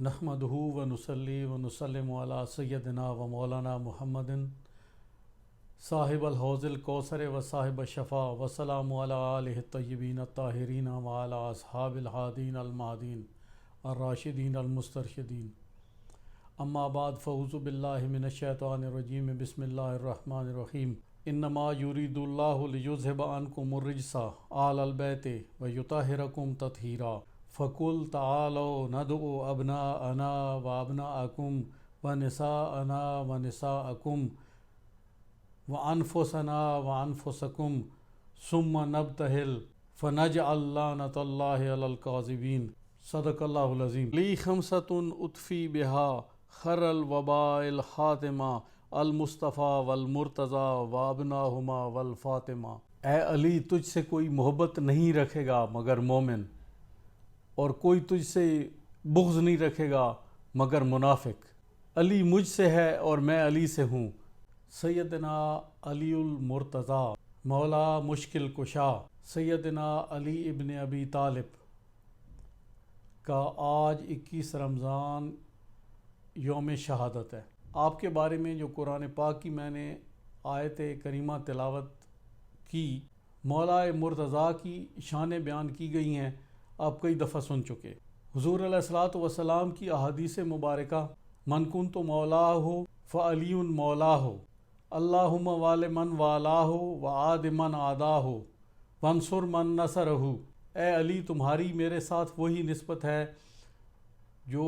نحمدہ و نصلی و نسلم علی سیدنا و مولانا محمد صاحب الحوض الکوثر و صاحب الشفا و سلام علی آلہ الطیبین الطاہرین و علی اصحاب الہادین المہدین الراشدین المسترشدین. اما بعد فاعوذ باللہ من الشیطان الرجیم. بسم اللہ الرحمن الرحیم. انما یرید اللہ لیذھب عنکم الرجس اہل البیت ویطہرکم تطہیرا. فقل تعالوا ندعو ابناءنا وابناءکم ونساءنا ونساءکم وانفسنا وانفسکم ثم نبتہل فنجعل لعنۃ اللہ علی الکاذبین. صدق اللہ العظیم. لی خمسۃ اطفی بہا خر الوباء الحاتمہ المصطفیٰ والمرتضیٰ وابناہما والفاطمہ. اے علی، تجھ سے کوئی محبت نہیں رکھے گا مگر مومن، اور کوئی تجھ سے بغض نہیں رکھے گا مگر منافق. علی مجھ سے ہے اور میں علی سے ہوں. سیدنا علی المرتضیٰ مولا مشکل کشا سیدنا علی ابن ابی طالب کا آج 21 رمضان یوم شہادت ہے. آپ کے بارے میں جو قرآن پاک کی میں نے آیت کریمہ تلاوت کی، مولا مرتضیٰ کی شان بیان کی گئی ہیں، آپ کئی دفعہ سن چکے. حضور علیہ الصلاۃ والسلام کی احادیث مبارکہ من کنت مولاہ فعلی مولاہ اللہم وال من والاہ وعاد من عاداہ وانصر من نصرہ. اے علی، تمہاری میرے ساتھ وہی نسبت ہے جو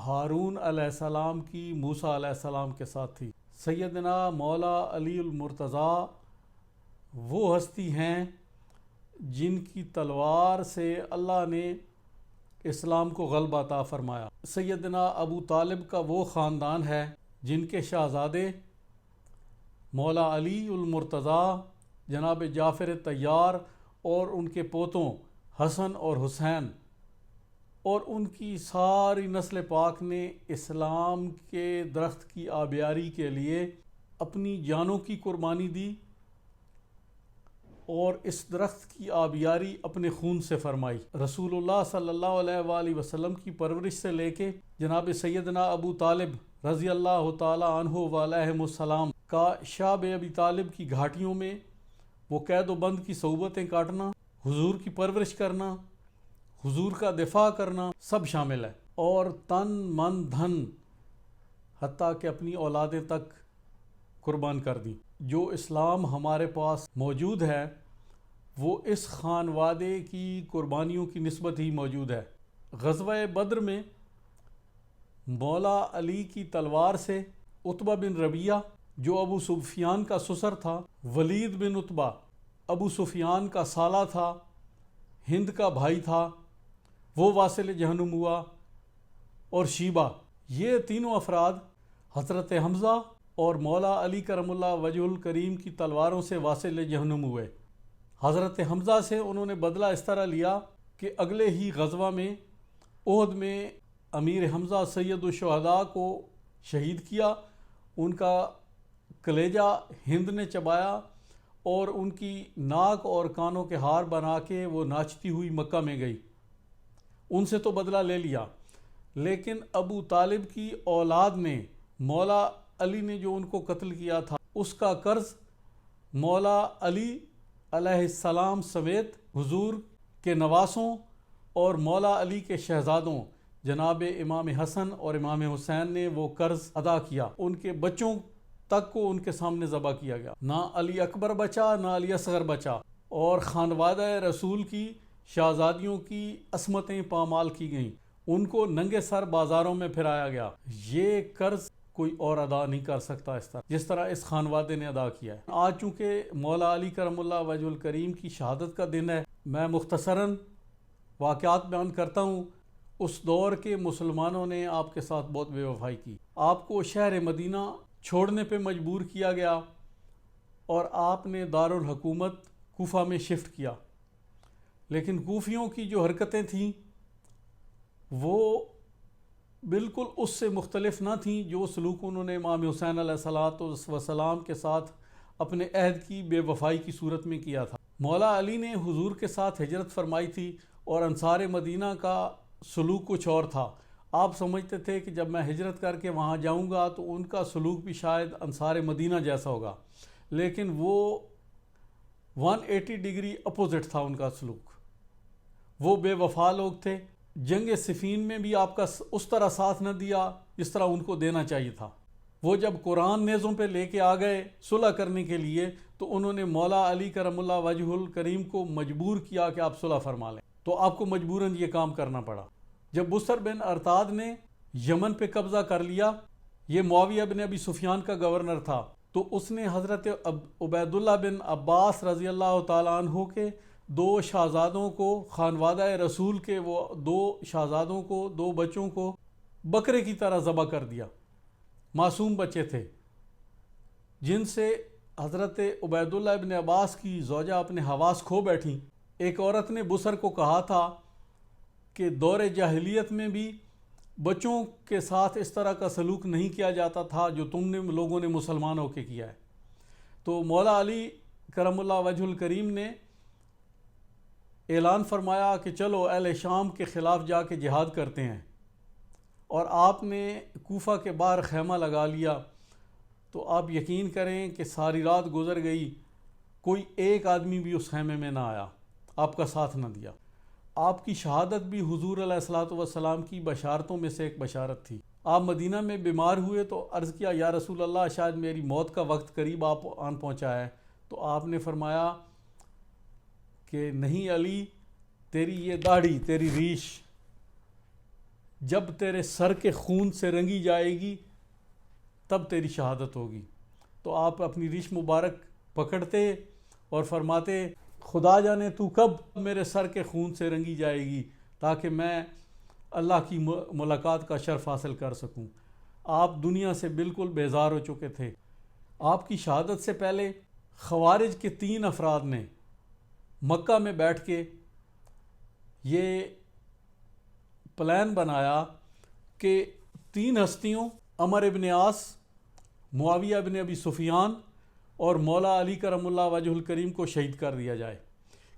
ہارون علیہ السلام کی موسیٰ علیہ السلام کے ساتھ تھی. سیدنا مولا علی المرتضیٰ وہ ہستی ہیں جن کی تلوار سے اللہ نے اسلام کو غلبہ عطا فرمایا. سیدنا ابو طالب کا وہ خاندان ہے جن کے شہزادے مولا علی المرتضیٰ جناب جعفر طیار اور ان کے پوتوں حسن اور حسین اور ان کی ساری نسل پاک نے اسلام کے درخت کی آبیاری کے لیے اپنی جانوں کی قربانی دی، اور اس درخت کی آبیاری اپنے خون سے فرمائی. رسول اللہ صلی اللہ علیہ وآلہ وسلم کی پرورش سے لے کے جناب سیدنا ابو طالب رضی اللہ تعالی عنہ وعلیہم السلام کا شاب ابی طالب کی گھاٹیوں میں وہ قید و بند کی صحبتیں کاٹنا، حضور کی پرورش کرنا، حضور کا دفاع کرنا سب شامل ہے، اور تن من دھن حتیٰ کہ اپنی اولادیں تک قربان کر دیں. جو اسلام ہمارے پاس موجود ہے وہ اس خانوادے کی قربانیوں کی نسبت ہی موجود ہے. غزوہ بدر میں مولا علی کی تلوار سے عتبہ بن ربیعہ جو ابو سفیان کا سسر تھا، ولید بن عتبہ ابو سفیان کا سالہ تھا، ہند کا بھائی تھا، وہ واصل جہنم ہوا، اور شیبہ، یہ تینوں افراد حضرت حمزہ اور مولا علی کرم اللہ وجہ الکریم کی تلواروں سے واصل جہنم ہوئے. حضرت حمزہ سے انہوں نے بدلہ اس طرح لیا کہ اگلے ہی غزوہ میں احد میں امیر حمزہ سید الشہداء کو شہید کیا. ان کا کلیجہ ہند نے چبایا اور ان کی ناک اور کانوں کے ہار بنا کے وہ ناچتی ہوئی مکہ میں گئی. ان سے تو بدلہ لے لیا، لیکن ابو طالب کی اولاد نے مولا علی نے جو ان کو قتل کیا تھا اس کا قرض مولا علی علیہ السلام سمیت حضور کے نواسوں اور مولا علی کے شہزادوں جناب امام حسن اور امام حسین نے وہ قرض ادا کیا. ان کے بچوں تک کو ان کے سامنے ذبح کیا گیا. نہ علی اکبر بچا نہ علی اصغر بچا، اور خانوادہ رسول کی شہزادیوں کی عصمتیں پامال کی گئیں. ان کو ننگے سر بازاروں میں پھرایا گیا. یہ قرض کوئی اور ادا نہیں کر سکتا اس طرح جس طرح اس خانوادے نے ادا کیا ہے. آج چونکہ مولا علی کرم اللہ وجہ الکریم کی شہادت کا دن ہے، میں مختصراً واقعات بیان کرتا ہوں. اس دور کے مسلمانوں نے آپ کے ساتھ بہت بے وفائی کی. آپ کو شہر مدینہ چھوڑنے پہ مجبور کیا گیا اور آپ نے دارالحکومت کوفہ میں شفٹ کیا. لیکن کوفیوں کی جو حرکتیں تھیں وہ بالکل اس سے مختلف نہ تھیں جو سلوک انہوں نے امام حسین علیہ الصلاۃ والسلام کے ساتھ اپنے عہد کی بے وفائی کی صورت میں کیا تھا. مولا علی نے حضور کے ساتھ ہجرت فرمائی تھی اور انصار مدینہ کا سلوک کچھ اور تھا. آپ سمجھتے تھے کہ جب میں ہجرت کر کے وہاں جاؤں گا تو ان کا سلوک بھی شاید انصار مدینہ جیسا ہوگا، لیکن وہ 180 ڈگری اپوزٹ تھا ان کا سلوک۔ وہ بے وفا لوگ تھے، جنگ صفین میں بھی آپ کا اس طرح ساتھ نہ دیا جس طرح ان کو دینا چاہیے تھا۔ وہ جب قرآن نیزوں پہ لے کے آ گئے صلح کرنے کے لیے تو انہوں نے مولا علی کرم اللہ وجہ الکریم کو مجبور کیا کہ آپ صلح فرما لیں، تو آپ کو مجبوراً یہ کام کرنا پڑا۔ جب بسر بن ارتاد نے یمن پہ قبضہ کر لیا، یہ معاویہ بن ابی سفیان کا گورنر تھا، تو اس نے حضرت عبید اللہ بن عباس رضی اللہ تعالیٰ عنہ کے 2 شہزادوں کو، خانوادہ رسول کے وہ 2 شہزادوں کو، 2 بچوں کو بکرے کی طرح ذبح کر دیا۔ معصوم بچے تھے جن سے حضرت عبید اللہ بن عباس کی زوجہ اپنے حواس کھو بیٹھیں۔ ایک عورت نے بسر کو کہا تھا کہ دور جاہلیت میں بھی بچوں کے ساتھ اس طرح کا سلوک نہیں کیا جاتا تھا جو تم نے لوگوں نے مسلمان ہو کے کیا ہے۔ تو مولا علی کرم اللہ وجہ الکریم نے اعلان فرمایا کہ چلو اہل شام کے خلاف جا کے جہاد کرتے ہیں، اور آپ نے کوفہ کے باہر خیمہ لگا لیا۔ تو آپ یقین کریں کہ ساری رات گزر گئی، کوئی ایک آدمی بھی اس خیمے میں نہ آیا، آپ کا ساتھ نہ دیا۔ آپ کی شہادت بھی حضور علیہ الصلوۃ والسلام کی بشارتوں میں سے ایک بشارت تھی۔ آپ مدینہ میں بیمار ہوئے تو عرض کیا یا رسول اللہ شاید میری موت کا وقت قریب آپ آن پہنچا ہے، تو آپ نے فرمایا کہ نہیں علی، تیری یہ داڑھی، تیری ریش جب تیرے سر کے خون سے رنگی جائے گی تب تیری شہادت ہوگی۔ تو آپ اپنی ریش مبارک پکڑتے اور فرماتے خدا جانے تو کب میرے سر کے خون سے رنگی جائے گی تاکہ میں اللہ کی ملاقات کا شرف حاصل کر سکوں۔ آپ دنیا سے بالکل بیزار ہو چکے تھے۔ آپ کی شہادت سے پہلے خوارج کے 3 افراد نے مکہ میں بیٹھ کے یہ پلان بنایا کہ 3 ہستیوں عمر ابن عاص، معاویہ بن ابی سفیان اور مولا علی کرم اللہ وجہ الکریم کو شہید کر دیا جائے،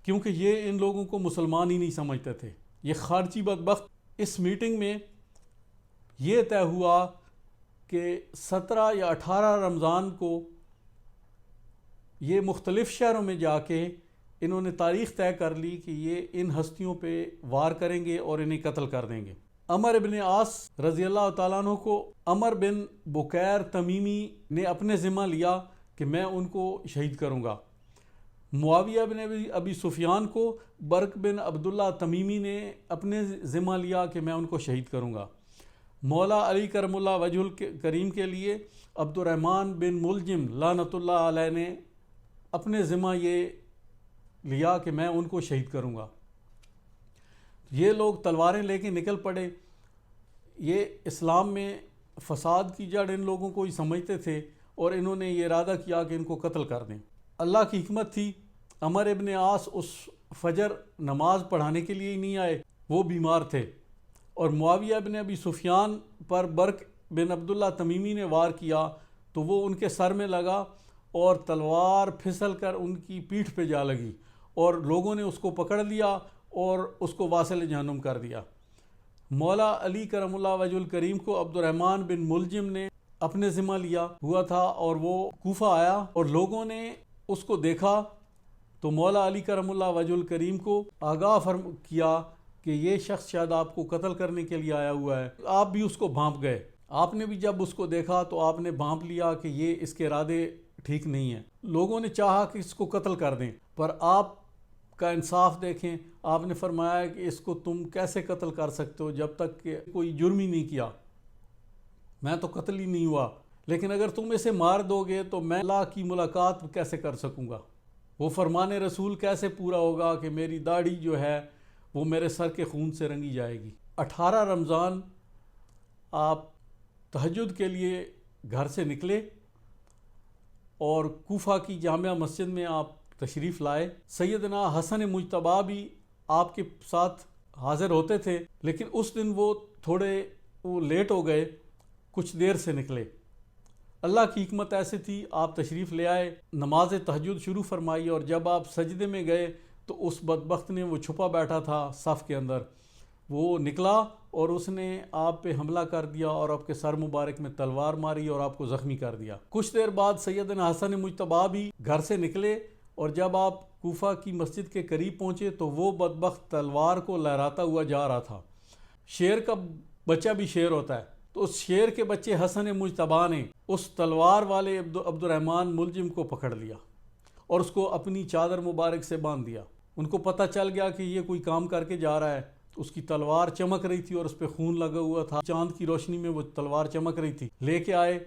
کیونکہ یہ ان لوگوں کو مسلمان ہی نہیں سمجھتے تھے۔ یہ خارجی بدبخت۔ اس میٹنگ میں یہ طے ہوا کہ 17 یا 18 رمضان کو یہ مختلف شہروں میں جا کے انہوں نے تاریخ طے کر لی کہ یہ ان ہستیوں پہ وار کریں گے اور انہیں قتل کر دیں گے۔ عمر بن عاص رضی اللہ تعالیٰ عنہ کو عمر بن بکیر تمیمی نے اپنے ذمہ لیا کہ میں ان کو شہید کروں گا۔ معاویہ بن ابی سفیان کو برق بن عبداللہ تمیمی نے اپنے ذمہ لیا کہ میں ان کو شہید کروں گا۔ مولا علی کرم اللہ وجہ الکریم کے لیے عبد الرحمن بن ملجم لعنت اللہ علیہ نے اپنے ذمہ یہ لیا کہ میں ان کو شہید کروں گا۔ یہ لوگ تلواریں لے کے نکل پڑے۔ یہ اسلام میں فساد کی جڑ ان لوگوں کو ہی سمجھتے تھے اور انہوں نے یہ ارادہ کیا کہ ان کو قتل کر دیں۔ اللہ کی حکمت تھی، عمر ابن عاص اس فجر نماز پڑھانے کے لیے ہی نہیں آئے، وہ بیمار تھے، اور معاویہ بن ابی سفیان پر برق بن عبداللہ تمیمی نے وار کیا تو وہ ان کے سر میں لگا اور تلوار پھسل کر ان کی پیٹھ پہ جا لگی، اور لوگوں نے اس کو پکڑ لیا اور اس کو واصل جہنم کر دیا۔ مولا علی کرم اللہ وجہ الکریم کو عبد الرحمن بن ملجم نے اپنے ذمہ لیا ہوا تھا، اور وہ کوفہ آیا اور لوگوں نے اس کو دیکھا تو مولا علی کرم اللہ وجہ الکریم کو آگاہ کیا کہ یہ شخص شاید آپ کو قتل کرنے کے لیے آیا ہوا ہے۔ آپ بھی اس کو بھانپ گئے۔ آپ نے بھی جب اس کو دیکھا تو آپ نے بھانپ لیا کہ یہ اس کے ارادے ٹھیک نہیں ہیں۔ لوگوں نے چاہا کہ اس کو قتل کر دیں، پر آپ کا انصاف دیکھیں، آپ نے فرمایا کہ اس کو تم کیسے قتل کر سکتے ہو جب تک کہ کوئی جرم ہی نہیں کیا، میں تو قتل ہی نہیں ہوا، لیکن اگر تم اسے مار دو گے تو میں اللہ کی ملاقات کیسے کر سکوں گا، وہ فرمان رسول کیسے پورا ہوگا کہ میری داڑھی جو ہے وہ میرے سر کے خون سے رنگی جائے گی۔ 18 رمضان آپ تہجد کے لیے گھر سے نکلے اور کوفہ کی جامع مسجد میں آپ تشریف لائے۔ سیدنا حسن مجتبیٰ بھی آپ کے ساتھ حاضر ہوتے تھے، لیکن اس دن وہ تھوڑے لیٹ ہو گئے، کچھ دیر سے نکلے۔ اللہ کی حکمت ایسے تھی، آپ تشریف لے آئے، نماز تہجد شروع فرمائی، اور جب آپ سجدے میں گئے تو اس بدبخت نے، وہ چھپا بیٹھا تھا صف کے اندر، وہ نکلا اور اس نے آپ پہ حملہ کر دیا اور آپ کے سر مبارک میں تلوار ماری اور آپ کو زخمی کر دیا۔ کچھ دیر بعد سیدنا حسن مجتبیٰ بھی گھر سے نکلے اور جب آپ کوفہ کی مسجد کے قریب پہنچے تو وہ بدبخت تلوار کو لہراتا ہوا جا رہا تھا۔ شیر کا بچہ بھی شیر ہوتا ہے، تو اس شیر کے بچے حسن مجتبیٰ نے اس تلوار والے عبد الرحمن ملجم کو پکڑ لیا اور اس کو اپنی چادر مبارک سے باندھ دیا۔ ان کو پتہ چل گیا کہ یہ کوئی کام کر کے جا رہا ہے۔ اس کی تلوار چمک رہی تھی اور اس پہ خون لگا ہوا تھا، چاند کی روشنی میں وہ تلوار چمک رہی تھی۔ لے کے آئے،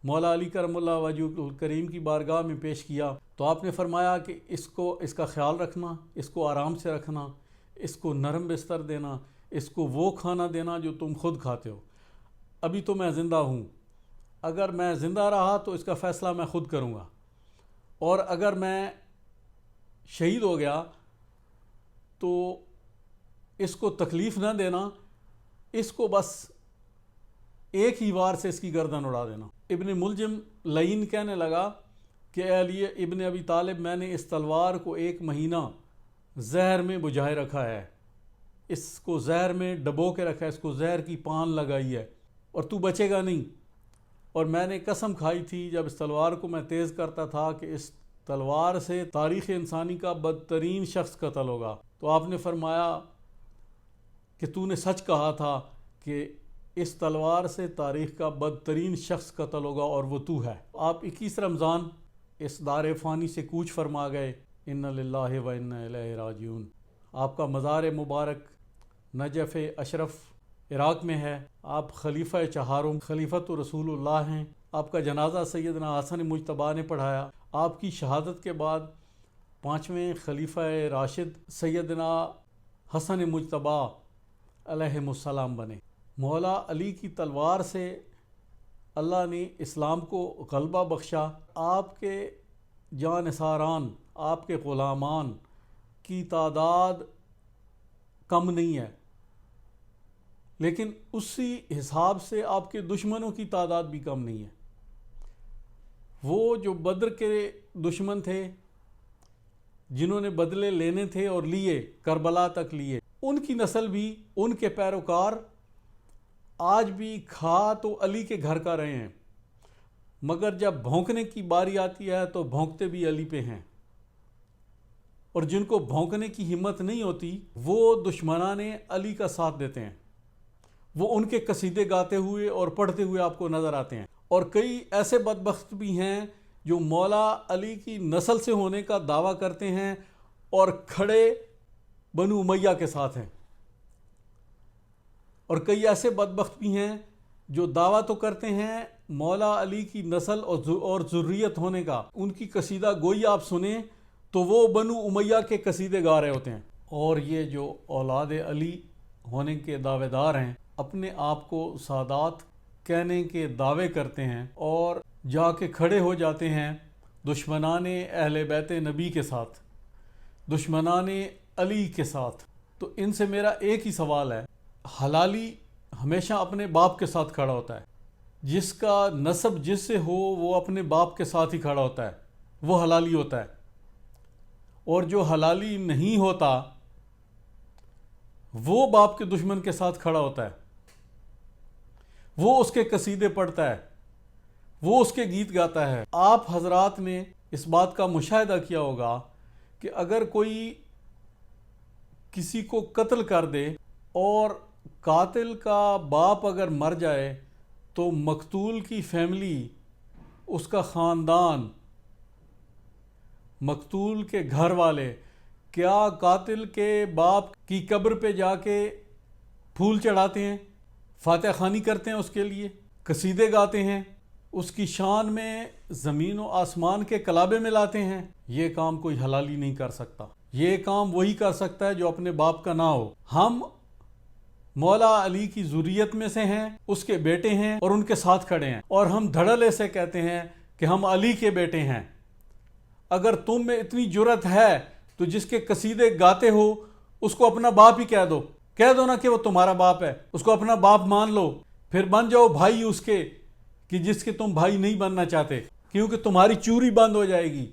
مولا علی کرم اللہ وجہہ الکریم کی بارگاہ میں پیش کیا تو آپ نے فرمایا کہ اس کا خیال رکھنا، اس کو آرام سے رکھنا، اس کو نرم بستر دینا، اس کو وہ کھانا دینا جو تم خود کھاتے ہو۔ ابھی تو میں زندہ ہوں، اگر میں زندہ رہا تو اس کا فیصلہ میں خود کروں گا، اور اگر میں شہید ہو گیا تو اس کو تکلیف نہ دینا، اس کو بس ایک ہی وار سے اس کی گردن اڑا دینا۔ ابن ملجم لعین کہنے لگا کہ اے علی ابن ابی طالب، میں نے اس تلوار کو 1 مہینہ زہر میں بجھائے رکھا ہے، اس کو زہر میں ڈبو کے رکھا ہے، اس کو زہر کی پان لگائی ہے، اور تو بچے گا نہیں۔ اور میں نے قسم کھائی تھی جب اس تلوار کو میں تیز کرتا تھا کہ اس تلوار سے تاریخ انسانی کا بدترین شخص قتل ہوگا۔ تو آپ نے فرمایا کہ تو نے سچ کہا تھا کہ اس تلوار سے تاریخ کا بدترین شخص قتل ہوگا اور وہ تو ہے۔ آپ 21 رمضان اس دار فانی سے کوچ فرما گئے۔ انا للہ و انا الیہ راجعون۔ آپ کا مزار مبارک نجف اشرف عراق میں ہے۔ آپ خلیفہ چہارم خلیفۃ رسول اللہ ہیں۔ آپ کا جنازہ سیدنا حسن مجتبیٰ نے پڑھایا۔ آپ کی شہادت کے بعد 5ویں خلیفہ راشد سیدنا حسن مجتبیٰ علیہ السلام بنے۔ مولا علی کی تلوار سے اللہ نے اسلام کو غلبہ بخشا۔ آپ کے جانثاران، آپ کے غلامان کی تعداد کم نہیں ہے، لیکن اسی حساب سے آپ کے دشمنوں کی تعداد بھی کم نہیں ہے۔ وہ جو بدر کے دشمن تھے، جنہوں نے بدلے لینے تھے اور لیے، کربلا تک لیے، ان کی نسل بھی، ان کے پیروکار آج بھی کھا تو علی کے گھر کا رہے ہیں، مگر جب بھونکنے کی باری آتی ہے تو بھونکتے بھی علی پہ ہیں، اور جن کو بھونکنے کی ہمت نہیں ہوتی وہ دشمنان علی کا ساتھ دیتے ہیں، وہ ان کے قصیدے گاتے ہوئے اور پڑھتے ہوئے آپ کو نظر آتے ہیں۔ اور کئی ایسے بدبخت بھی ہیں جو مولا علی کی نسل سے ہونے کا دعویٰ کرتے ہیں اور کھڑے بنو امیہ کے ساتھ ہیں، اور کئی ایسے بدبخت بھی ہیں جو دعویٰ تو کرتے ہیں مولا علی کی نسل اور ذریت ہونے کا، ان کی قصیدہ گوئی آپ سنیں تو وہ بنو امیہ کے قصیدے گا رہے ہوتے ہیں۔ اور یہ جو اولاد علی ہونے کے دعوے دار ہیں، اپنے آپ کو سادات کہنے کے دعوے کرتے ہیں اور جا کے کھڑے ہو جاتے ہیں دشمنان اہل بیت نبی کے ساتھ، دشمنان علی کے ساتھ۔ تو ان سے میرا ایک ہی سوال ہے، حلالی ہمیشہ اپنے باپ کے ساتھ کھڑا ہوتا ہے، جس کا نسب جس سے ہو وہ اپنے باپ کے ساتھ ہی کھڑا ہوتا ہے، وہ حلالی ہوتا ہے، اور جو حلالی نہیں ہوتا وہ باپ کے دشمن کے ساتھ کھڑا ہوتا ہے، وہ اس کے قصیدے پڑھتا ہے، وہ اس کے گیت گاتا ہے۔ آپ حضرات نے اس بات کا مشاہدہ کیا ہوگا کہ اگر کوئی کسی کو قتل کر دے اور قاتل کا باپ اگر مر جائے تو مقتول کی فیملی، اس کا خاندان، مقتول کے گھر والے کیا قاتل کے باپ کی قبر پہ جا کے پھول چڑھاتے ہیں، فاتح خوانی کرتے ہیں، اس کے لیے قصیدے گاتے ہیں، اس کی شان میں زمین و آسمان کے کلابے ملاتے ہیں؟ یہ کام کوئی حلالی نہیں کر سکتا۔ یہ کام وہی کر سکتا ہے جو اپنے باپ کا نہ ہو۔ ہم مولا علی کی ذریت میں سے ہیں، اس کے بیٹے ہیں اور ان کے ساتھ کھڑے ہیں، اور ہم دھڑلے سے کہتے ہیں کہ ہم علی کے بیٹے ہیں۔ اگر تم میں اتنی جرت ہے تو جس کے قصیدے گاتے ہو اس کو اپنا باپ ہی کہہ دو نا کہ وہ تمہارا باپ ہے، اس کو اپنا باپ مان لو، پھر بن جاؤ بھائی اس کے، کہ جس کے تم بھائی نہیں بننا چاہتے، کیونکہ تمہاری چوری بند ہو جائے گی،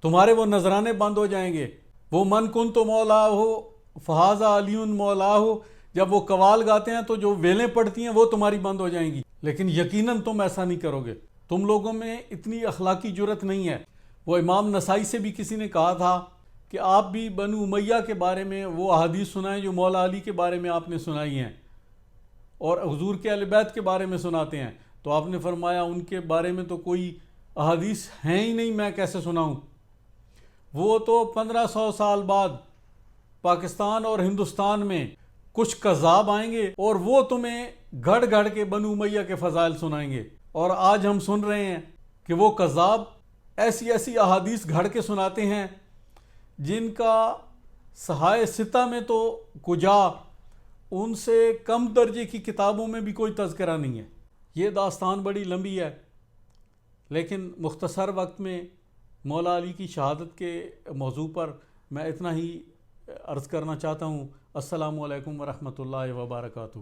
تمہارے وہ نذرانے بند ہو جائیں گے۔ وہ من کن تو مولا ہو فہذا علی مولا ہو، جب وہ قوال گاتے ہیں تو جو ویلیں پڑتی ہیں وہ تمہاری بند ہو جائیں گی، لیکن یقیناً تم ایسا نہیں کرو گے، تم لوگوں میں اتنی اخلاقی جرت نہیں ہے۔ وہ امام نسائی سے بھی کسی نے کہا تھا کہ آپ بھی بنو امیہ کے بارے میں وہ احادیث سنائیں جو مولا علی کے بارے میں آپ نے سنائی ہیں اور حضور کے اہل بیت کے بارے میں سناتے ہیں، تو آپ نے فرمایا ان کے بارے میں تو کوئی احادیث ہیں ہی نہیں، میں کیسے سناؤں؟ وہ تو 1500 سال بعد پاکستان اور ہندوستان میں کچھ کذاب آئیں گے اور وہ تمہیں گھڑ گھڑ کے بنو امیہ کے فضائل سنائیں گے، اور آج ہم سن رہے ہیں کہ وہ کذاب ایسی ایسی احادیث گھڑ کے سناتے ہیں جن کا صحائف ستہ میں تو کجا ان سے کم درجے کی کتابوں میں بھی کوئی تذکرہ نہیں ہے۔ یہ داستان بڑی لمبی ہے، لیکن مختصر وقت میں مولا علی کی شہادت کے موضوع پر میں اتنا ہی عرض کرنا چاہتا ہوں۔ السلام علیکم ورحمۃ اللہ وبرکاتہ۔